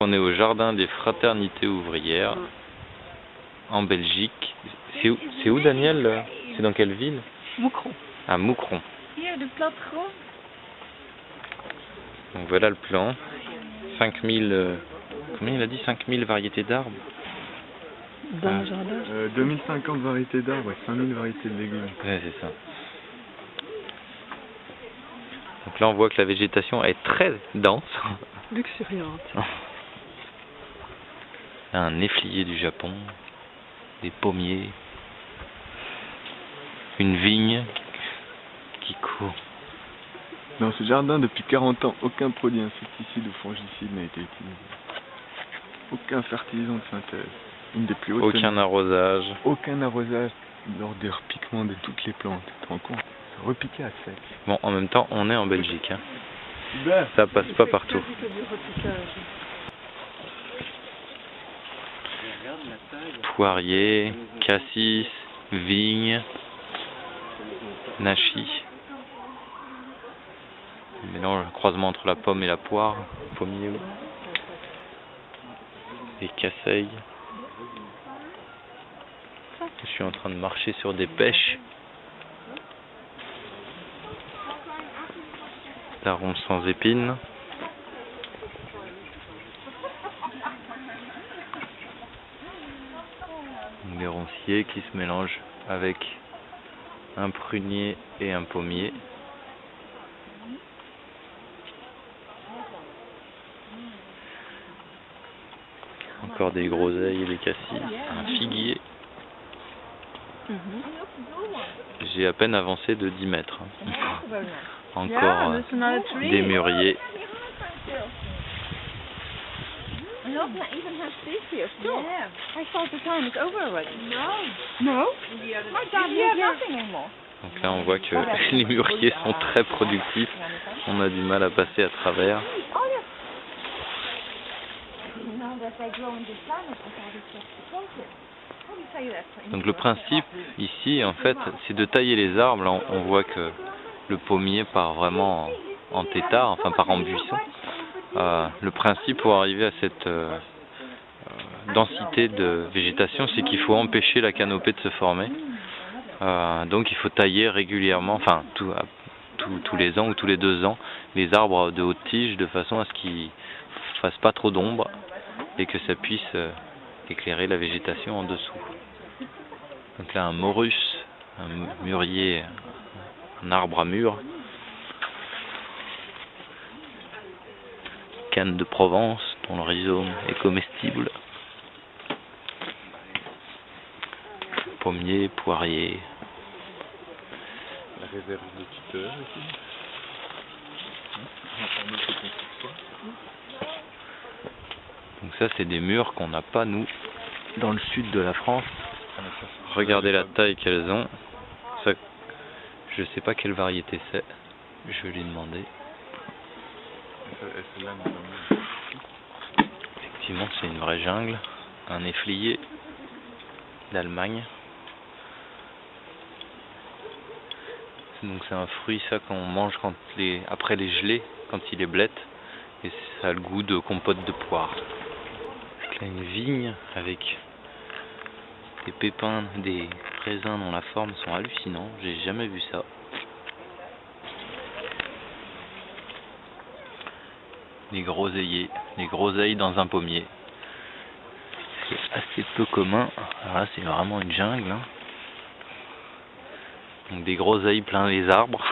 On est au jardin des fraternités ouvrières, en Belgique. C'est où Daniel? C'est dans quelle ville? Moucron. À Moucron. Hier de plattegrond. Donc voilà le plan. 5000, combien il a dit? 5000 variétés d'arbres? Dans le jardin. 2050 variétés d'arbres et 5000 variétés de légumes. Ouais, c'est ça. Donc là on voit que la végétation est très dense. Luxuriante. Un néflier du Japon, des pommiers, une vigne qui court. Dans ce jardin, depuis 40 ans, aucun produit insecticide ou fongicide n'a été utilisé. Aucun fertilisant de synthèse. Une des plus hautes. Aucun arrosage. Aucun arrosage lors des repiquements de toutes les plantes. Tu te rends compte? C'est repiqué à sec. Bon, en même temps, on est en Belgique. Hein. Ben, Ça passe pas partout. Poirier, cassis, vigne, nachi. Mélange, croisement entre la pomme et la poire, pommier et casseille. Je suis en train de marcher sur des pêches. Daron sans épines. Des ronciers qui se mélangent avec un prunier et un pommier. Encore des groseilles et des cassis, un figuier. J'ai à peine avancé de 10 mètres. Encore des mûriers. Donc là on voit que les mûriers sont très productifs. On a du mal à passer à travers. Donc le principe ici en fait c'est de tailler les arbres. Là on voit que le pommier part vraiment en tétard, enfin part en buisson. Le principe pour arriver à cette densité de végétation, c'est qu'il faut empêcher la canopée de se former. Donc il faut tailler régulièrement, enfin tous les ans ou tous les 2 ans, les arbres de haute tige de façon à ce qu'ils ne fassent pas trop d'ombre et que ça puisse éclairer la végétation en dessous. Donc là un morus, un mûrier, un arbre à mûr. Canne de Provence dont le rhizome est comestible. Pommier, poirier. La réserve de tuteur ici. Donc ça c'est des mûres qu'on n'a pas nous dans le sud de la France. Regardez la taille qu'elles ont. Ça, je sais pas quelle variété c'est. Je vais lui demander. Effectivement c'est une vraie jungle. Un néflier d'Allemagne. Donc c'est un fruit ça qu'on mange après les gelées, quand il est blette. Et ça a le goût de compote de poire. Donc là une vigne avec des pépins, des raisins dont la forme sont hallucinants. J'ai jamais vu ça. Des groseilliers, des groseilles dans un pommier. C'est assez peu commun. Alors là c'est vraiment une jungle. Hein. Donc des groseilles plein les arbres.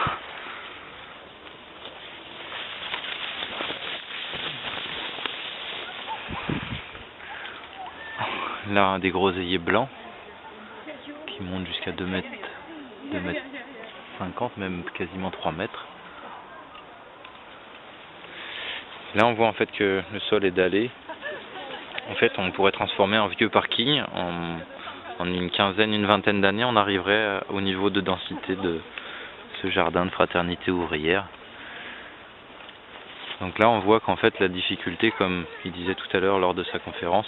Là des groseilliers blancs qui montent jusqu'à 2 mètres 50, même quasiment 3 mètres. Là on voit en fait que le sol est dallé. En fait on pourrait transformer un vieux parking en une quinzaine, une vingtaine d'années, on arriverait au niveau de densité de ce jardin de fraternité ouvrière. Donc là on voit qu'en fait la difficulté, comme il disait tout à l'heure lors de sa conférence,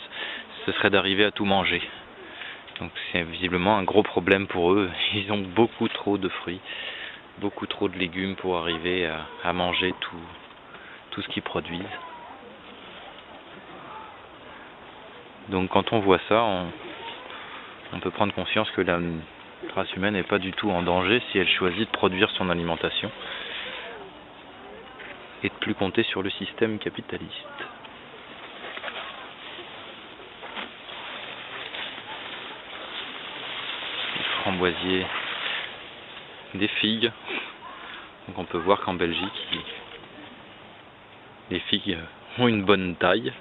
ce serait d'arriver à tout manger. Donc c'est visiblement un gros problème pour eux. Ils ont beaucoup trop de fruits, beaucoup trop de légumes pour arriver à manger tout ce qu'ils produisent. Donc quand on voit ça, on peut prendre conscience que la race humaine n'est pas du tout en danger si elle choisit de produire son alimentation et de plus compter sur le système capitaliste. Des framboisiers, des figues. Donc on peut voir qu'en Belgique, les figues ont une bonne taille.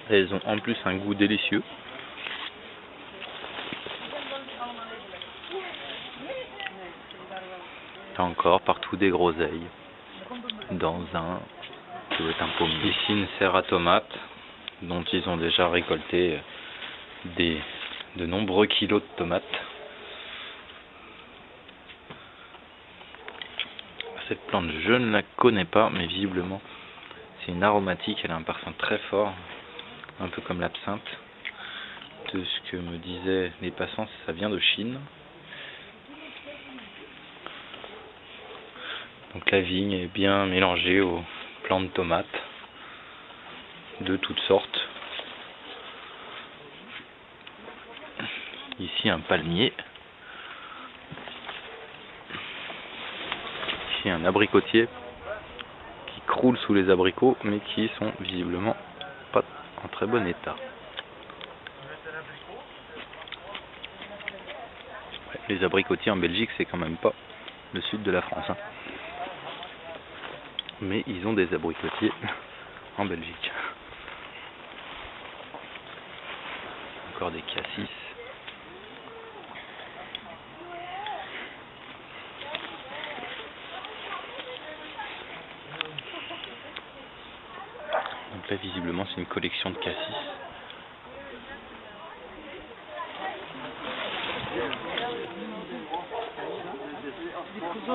Elles ont en plus un goût délicieux. Et encore partout des groseilles dans un qui doit être un pommier. Ici une serre à tomates dont ils ont déjà récolté de nombreux kilos de tomates. Cette plante je ne la connais pas, mais visiblement c'est une aromatique, elle a un parfum très fort, un peu comme l'absinthe. De ce que me disaient les passants, ça vient de Chine. Donc la vigne est bien mélangée aux plants de tomates de toutes sortes. Ici un palmier. Ici un abricotier qui croule sous les abricots mais qui sont visiblement pas en très bon état. Ouais, les abricotiers en Belgique c'est quand même pas le sud de la France, hein. Mais ils ont des abricotiers en Belgique. Encore des cassis. Donc là visiblement c'est une collection de cassis.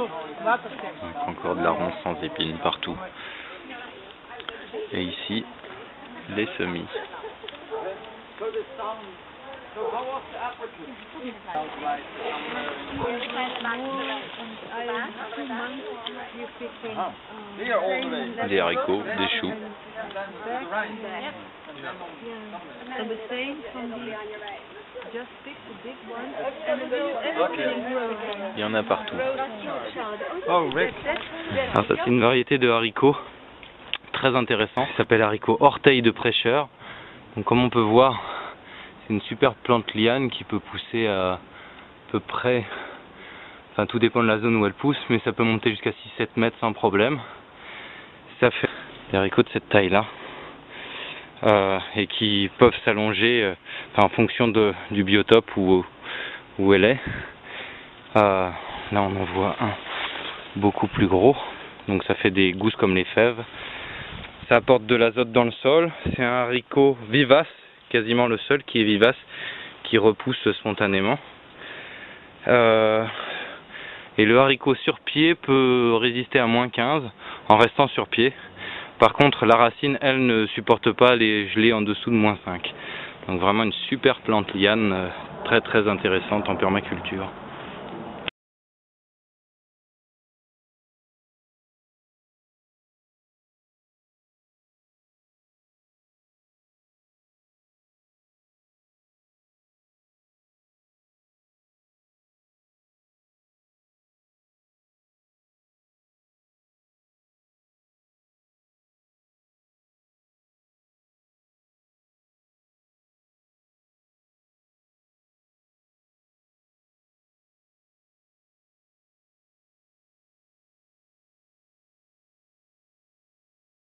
Donc encore de la ronce sans épines partout. Et ici, les semis. Des haricots, des choux. Il y en a partout. Alors ça c'est une variété de haricots très intéressant, ça s'appelle haricot orteil de prêcheur. Donc comme on peut voir, c'est une super plante liane qui peut pousser à peu près, enfin tout dépend de la zone où elle pousse, mais ça peut monter jusqu'à 6-7 mètres sans problème. Ça fait des haricots de cette taille là. Et qui peuvent s'allonger en fonction du biotope où elle est. Là on en voit un beaucoup plus gros, donc ça fait des gousses comme les fèves. Ça apporte de l'azote dans le sol. C'est un haricot vivace, quasiment le seul qui est vivace, qui repousse spontanément. Et le haricot sur pied peut résister à -15 en restant sur pied. Par contre, la racine, elle, ne supporte pas les gelées en dessous de -5. Donc vraiment une super plante liane, très très intéressante en permaculture.